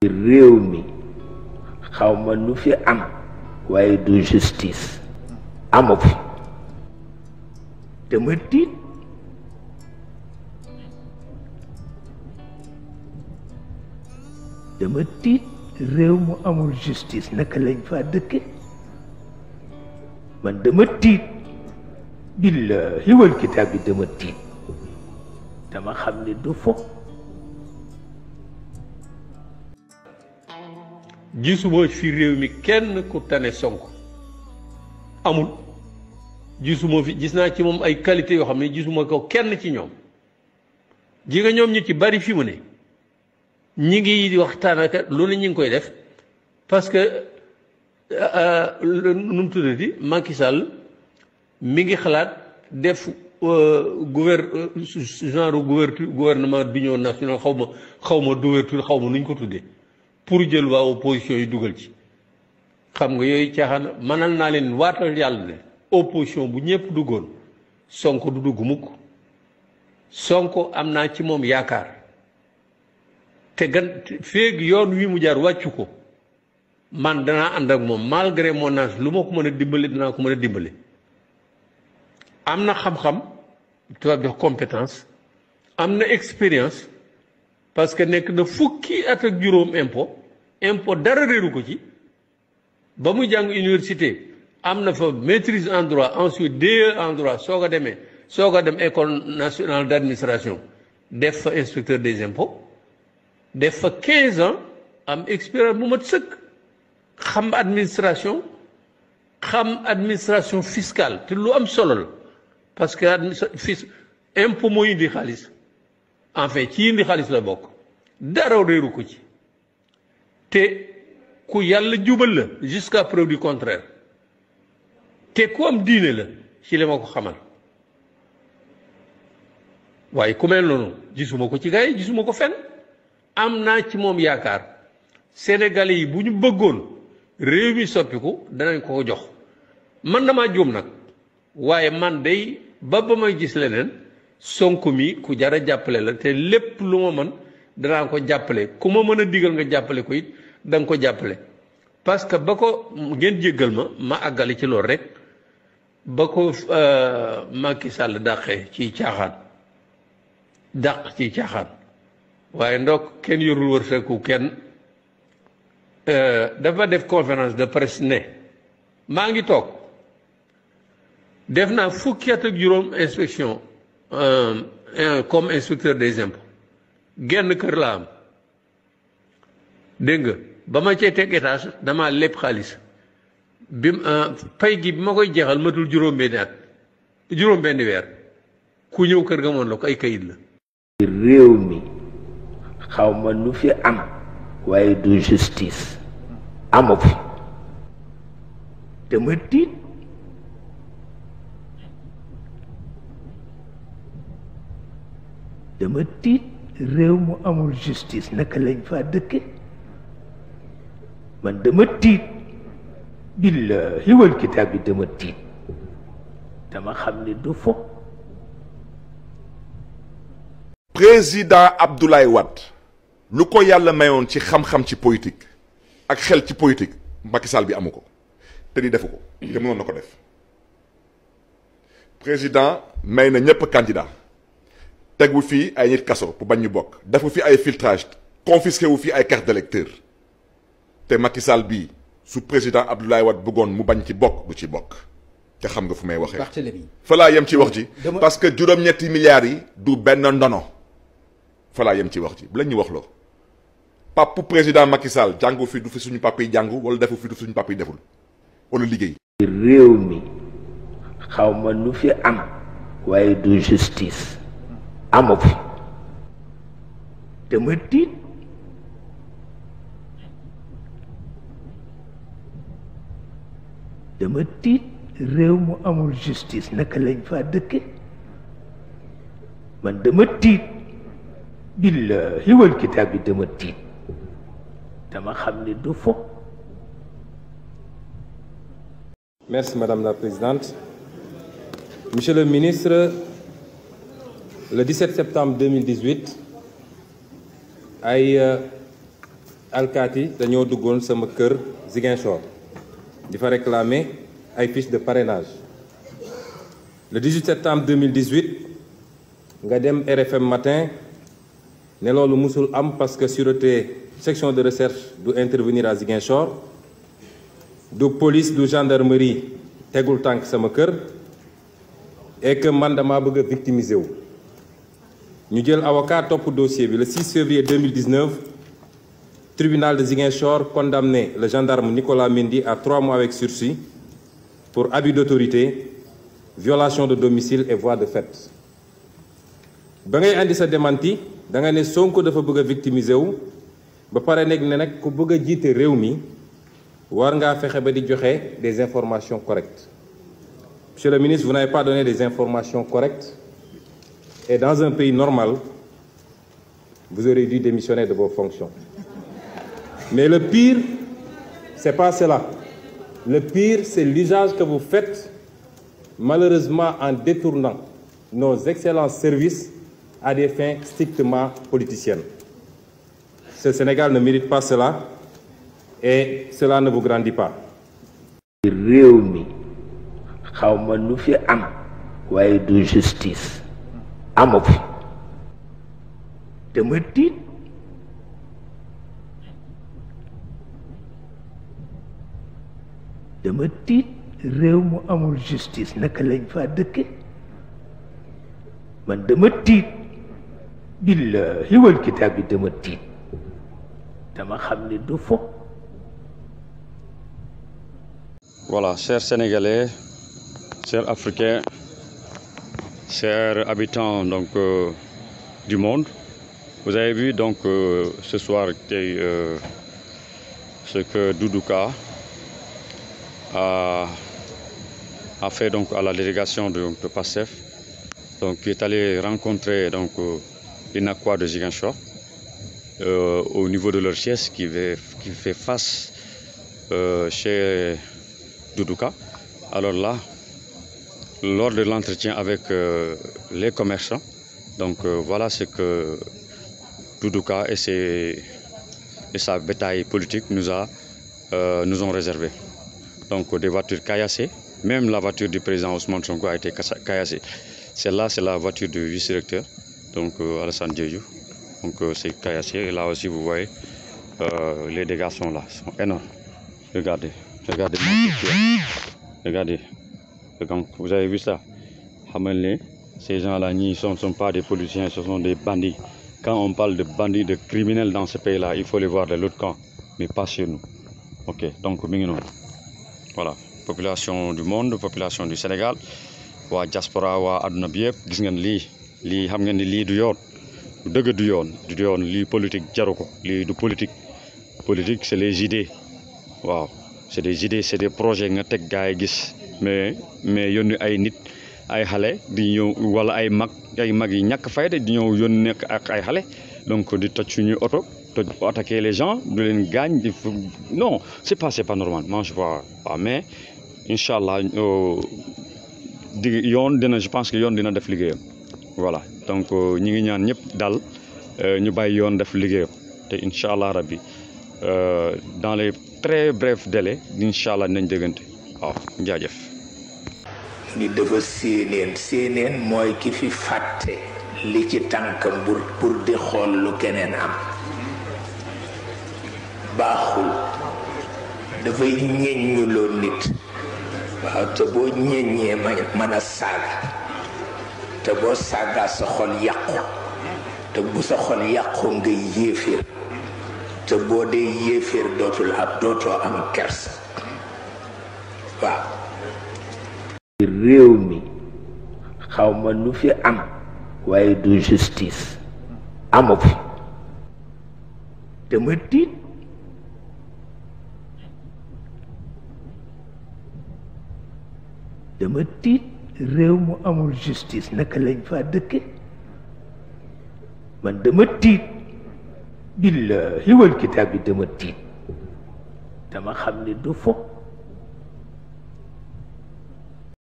réew mi xawma nu fi am waaye du justice amu fi dama tiit réew mu amul justice naka lañ fa dëkke man dama tiit billahi wal kitaab bi dama tiit dama xam ne du fo gisuma fi réew mi kenn ku tane Sonko amul gisuma fi gis naa ci moom ay qualité yoo xam ne gisuma ko kenn ci ñoom ji nga ñoom ñu ci bari fi mu ne ñi ngi waxtaan ak lu ne ñi ngi koy def parce que nu mu tuddati Macky Sall mi ngi xalaat def gouvernement d'union nationale xaw ma d'ouverture xaw ma nu ñu ko tuddee pour jël waa opposition yi dugal ci xam nga yooyu caaxaan mënal naa leen waatal yàlla ne opposition bu ñëpp duggoon Sonko du dugg mukk Sonko am naa ci moom yaakaar te gan feeg yoon wi mu jaar wàccu ko man danaa ànd ak moom malgré mon âge lu ma ko mën a dimbali danaa ko mën a dimbali am na xam-xam tubaab bi compétence am na expérience parce que nekk na fukki at ak juróom impôt dara réeru ko ci ba mu jàng université am na fa maîtrise en droit ensuite DE en droit soog a dem école nationale d'administration def fa inspecteur des impôts def fa 15 ans am expérience bu mat sëkk xam administration fiscale te lu am solo la parce que impôt moo indi xaalis enfin ci indi xaalis la bokk dara réeru ko ci te ku yàlla jubal la jusqu'à preuve du contraire te ku am diine la ci li ma ko xamal waaye ku mel noonu gisuma ko ci gars yi gisuma ko fenn am naa ci moom yaakaar sénégalais yi bu ñu bëggoon réew mi soppiku danañ ko ko jox man damaa juum nag waaye man day ba may gis leneen Sonko mi ku jara jàppale la te lépp lu ma mën danaa ko jàppale ku ma mën a digal nga jàppale ko it da nga ko jàppale parce que ba ko ngeen jéggal ma àggali ci loolu rek ba ko Macky Sall dàqee ci caaxaan waaye ndok kenn yorul wërsëgu kenn dafa def conférence de presse ne maa ngi toog def naa fukki at ak juróom inspection comme inspecteur des impôts genn kër laa am dégg nga ba ma cee teg étage damaa lépp xaalis bi pay gi bi ma koy jeexal matul juróom-benni weer ku ñëw kër ga moon la ko ay kayit la réew mi xawma nu fi am waaye du justice amu fi dama tiit réew mu amul justice naka lañ fa dëkke man dama tiit billahi wal kitaab bi dama tiit dama xam ne du fo président Abdoulaye Wade lu ko yàlla mayoon ci xam-xam ci politique ak xel ci politique Macky Sall bi amu ko te di defu ko te mënoon na ko def président may na ñëpp candidat tegu fii ay nit kaso pour bañ ñu bokk defu fi ay filtrage confisqué wu fi ay carte d'électeur te Macky Sall bii su président Abdoulaye Wade bëggoon mu bañ ci bokk du ci bokk te xam nga fu may waxee fa laa yem ci wax ji parce que juróom-ñetti milliards yi du benn ndono fa laa yem ci wax ji bu la ñuy wax loo papu président Macky Sall jàngu fi du fi suñu papa yi jàngu wala defu fi du fi suñu papa yi deful wala liggéey réew mi xawma nu fi am waaye du justice amu fi dama tiit réew mu amul justice naka lañ fa dëkke man dama tiit billahi wal kitaab bi dama tiit dama xam ne du fo. Merci Madame la Présidente. Monsieur le ministre, le 17 septembre 2018 ay alkaati dañoo duggoon sama kër Ziguinchor di fa réclamer ay fiches de parrainage le 18 septembre 2018 nga dem RFM matin ne loolu musul am parce que sûreté section de recherche du intervenir à Ziguinchor du police du gendarmerie tegul tànk sama kër et que man dama bëgg a victimiser wu ñu jël avocat topp dossier bi le 6 février 2019 tribunal de Ziguinchor condamné le gendarme Nicolas Mendy à 3 mois avec sursis pour abus d'autorité, violation de domicile et voie de fait. ba ngay andi sa démenti da nga ne Sonko dafa bëgg a victimiser wu ba pare nekk ne nag ku bëgg a jiite réew mi war ngaa fexe ba di joxe des informations correctes. Monsieur le ministre, vous n'avez pas donné des informations correctes et dans un pays normal, vous aurez dû démissionner de vos fonctions. Mais le pire, c'est pas cela. Le pire, c'est l'usage que vous faites, malheureusement en détournant nos excellents services à des fins strictement politiciennes. Ce Sénégal ne mérite pas cela et cela ne vous grandit pas. réew mi xaw ma nu fi am waaye du justice amu fi dama tiit réew mu amul justice naka lañ fa dëkke man dama tiit billahi wal kitaab bi dama tiit dama xam ne du fo. Voilà, chers Sénégalais, chers Africains, chers habitants donc, du monde, vous avez vu donc ce soir ce que Doudou Ka a fait donc à la délégation de PASTEF, donc qui est allé rencontrer donc l'INACOA de Ziguinchor au niveau de leur siège qui fait face chez Doudou Ka. Alors là, lors de l'entretien avec les commerçants, donc voilà ce que Doudou Ka et sa bétail politique nous ont réservé. Donc des voitures caillassées, même la voiture du président Ousmane Sonko a été caillassée. Celle-là, c'est la voiture du vice-directeur, donc Alassane Diédhiou. Donc c'est caillassé. Et là aussi, vous voyez, les dégâts sont là, sont énormes. Regardez. Regardez, donc, vous avez vu ça. Ces gens-là ne sont pas des politiciens, ce sont des bandits. Quand on parle de bandits, de criminels dans ce pays-là, il faut les voir de l'autre camp, mais pas chez nous. Ok, donc, voilà, population du monde, population du Sénégal, wa diaspora, wa aduna bi yépp gis ngeen lii xam ngeen ni lii du yoon du dëgg du yoon lii politique jaru ko lii du politique c'est les idées waaw. C'est des idées, c'est des projets nga teg gars yi gis mais yónni ay nit ay xale di ñëw wala ay mag yi ñàkk fayda di ñëw yónni nekk ak ay xale donc di toj suñuy oto attaquer les gens di leen gaañ non c'est pas normal moi je vois pas mais inchallah je pense que yoon dina def liggéeyam voilà donc ñi ngi ñaan ñëpp dal ñu bàyyi yoon def liggéeyam te inchallah rabbi dans les très bref délai incha allah nañ déggante waaw jaajëf. ni dafa séeneen mooy ki fi fàtte li ci tànkam pour di xool lu keneen am baaxul dafay ñeññuloo nit waaw te boo ñeññee mën a saaga te boo saagaa sa xol yàqu te bu sa xol yàqu nga yéeféer te boo dee yéeféer dootoo am kersa waaw réew mi xaw ma nu fi am waaye du justice amu fi dama tiit réew mu amul justice naka lañ fa dëkke man dama tiit billahi wal kitaab bi dama tiit dama xam ne du fo